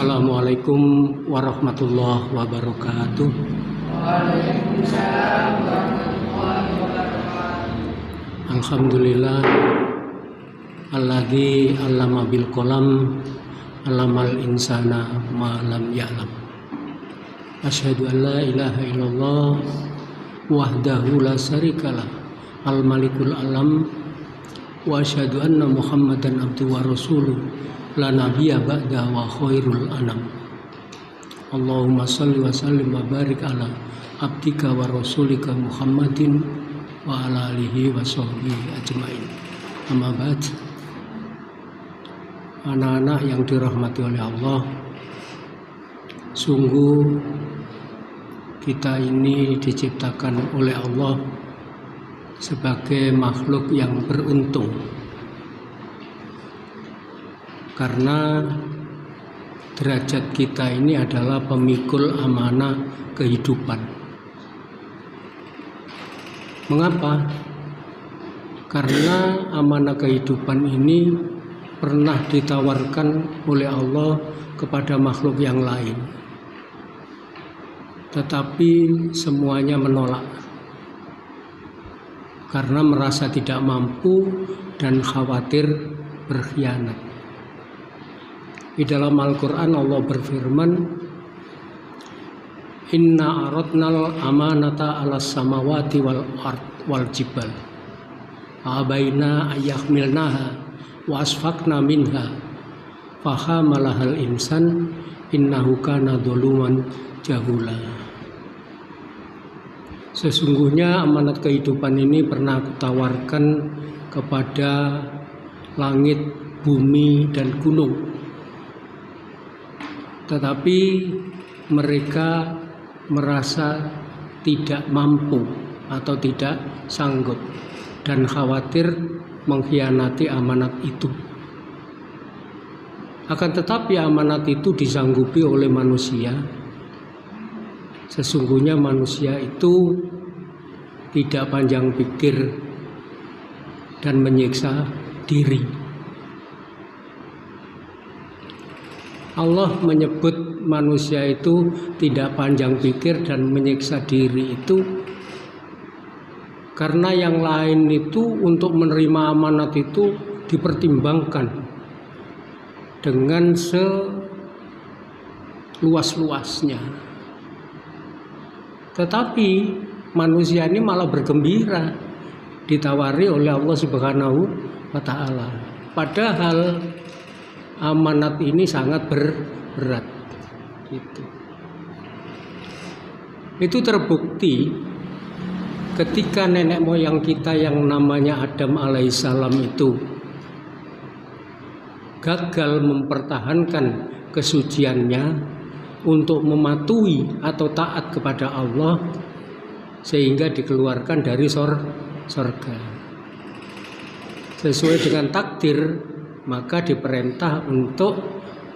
Assalamualaikum warahmatullahi wabarakatuh. Waalaikumsalam warahmatullahi wabarakatuh. Alhamdulillah alladzi 'allama bil qalam 'allamal insana ma lam ya'lam. Asyhadu an la ilaha illallah wahdahu la syarikalah al malikul alam wa asyhadu anna muhammadan abduhu wa rasuluh la nabiyya ba'da wa khairul anam. Allahumma shalli wa sallim wa barik ala abdika wa rasulika Muhammadin wa ala alihi wa sahbihi ajmain. Amma ba'd. Anak-anak yang dirahmati oleh Allah, sungguh kita ini diciptakan oleh Allah sebagai makhluk yang beruntung, karena derajat kita ini adalah pemikul amanah kehidupan. Mengapa? Karena amanah kehidupan ini pernah ditawarkan oleh Allah kepada makhluk yang lain, tetapi semuanya menolak karena merasa tidak mampu dan khawatir berkhianat. Di dalam Al-Quran Allah berfirman, Inna aradnal amanata ala samawati wal ard wal jibal abaina ayyahmilnaha wa asfaqna minha fahamalahal insan innahu kana dhuluman jahula. Sesungguhnya amanat kehidupan ini pernah kutawarkan kepada langit, bumi, dan gunung, tetapi mereka merasa tidak mampu atau tidak sanggup dan khawatir mengkhianati amanat itu. Akan tetapi amanat itu disanggupi oleh manusia. Sesungguhnya manusia itu tidak panjang pikir dan menyiksa diri. Allah menyebut manusia itu tidak panjang pikir dan menyiksa diri itu karena yang lain itu untuk menerima amanat itu dipertimbangkan dengan seluas-luasnya. Tetapi manusia ini malah bergembira ditawari oleh Allah Subhanahu wa Ta'ala. Padahal amanat ini sangat berat. Itu terbukti ketika nenek moyang kita yang namanya Adam alaihissalam itu gagal mempertahankan kesuciannya untuk mematuhi atau taat kepada Allah sehingga dikeluarkan dari surga. Sesuai dengan takdir, maka diperintah untuk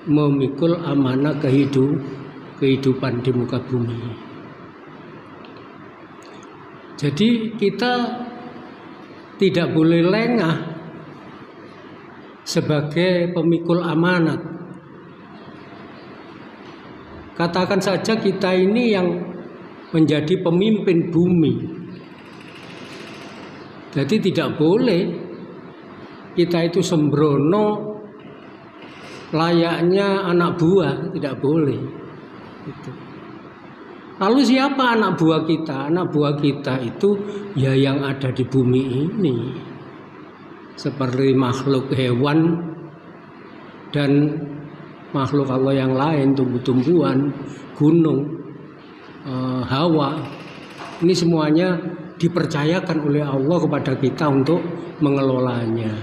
memikul amanah kehidupan di muka bumi. Jadi kita tidak boleh lengah sebagai pemikul amanat. Katakan saja kita ini yang menjadi pemimpin bumi. Jadi tidak boleh kita itu sembrono layaknya anak buah, tidak boleh. Lalu siapa anak buah kita? Anak buah kita itu ya yang ada di bumi ini, seperti makhluk hewan dan makhluk Allah yang lain, tumbuh-tumbuhan, gunung, hawa. Ini semuanya dipercayakan oleh Allah kepada kita untuk mengelolanya.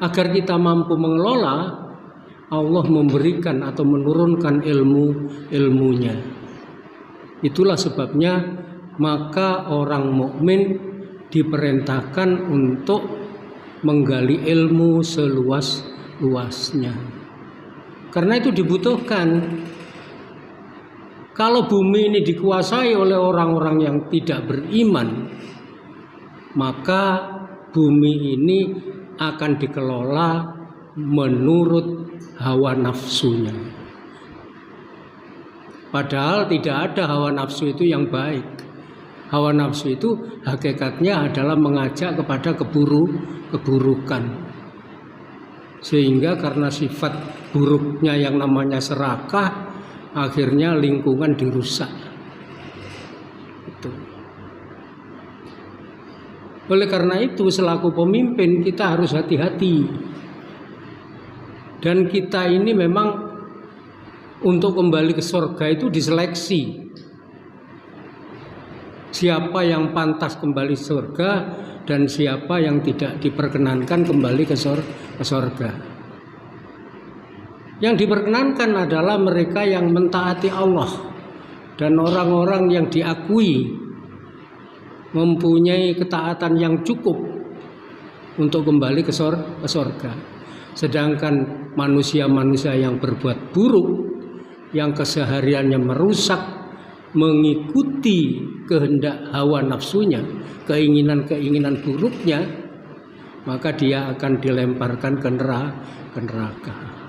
Agar kita mampu mengelola, Allah memberikan atau menurunkan ilmunya. Itulah sebabnya maka orang mukmin diperintahkan untuk menggali ilmu seluas-luasnya. Karena itu dibutuhkan. Kalau bumi ini dikuasai oleh orang-orang yang tidak beriman, maka bumi ini akan dikelola menurut hawa nafsunya. Padahal tidak ada hawa nafsu itu yang baik. Hawa nafsu itu hakikatnya adalah mengajak kepada keburukan. Sehingga karena sifat buruknya yang namanya serakah, akhirnya lingkungan dirusak. Itu. Oleh karena itu selaku pemimpin kita harus hati-hati. Dan kita ini memang untuk kembali ke surga itu diseleksi. Siapa yang pantas kembali surga dan siapa yang tidak diperkenankan kembali ke surga. Yang diperkenankan adalah mereka yang mentaati Allah dan orang-orang yang diakui mempunyai ketaatan yang cukup untuk kembali ke surga. Sedangkan manusia-manusia yang berbuat buruk, yang kesehariannya merusak, mengikuti kehendak hawa nafsunya, keinginan-keinginan buruknya, maka dia akan dilemparkan ke neraka.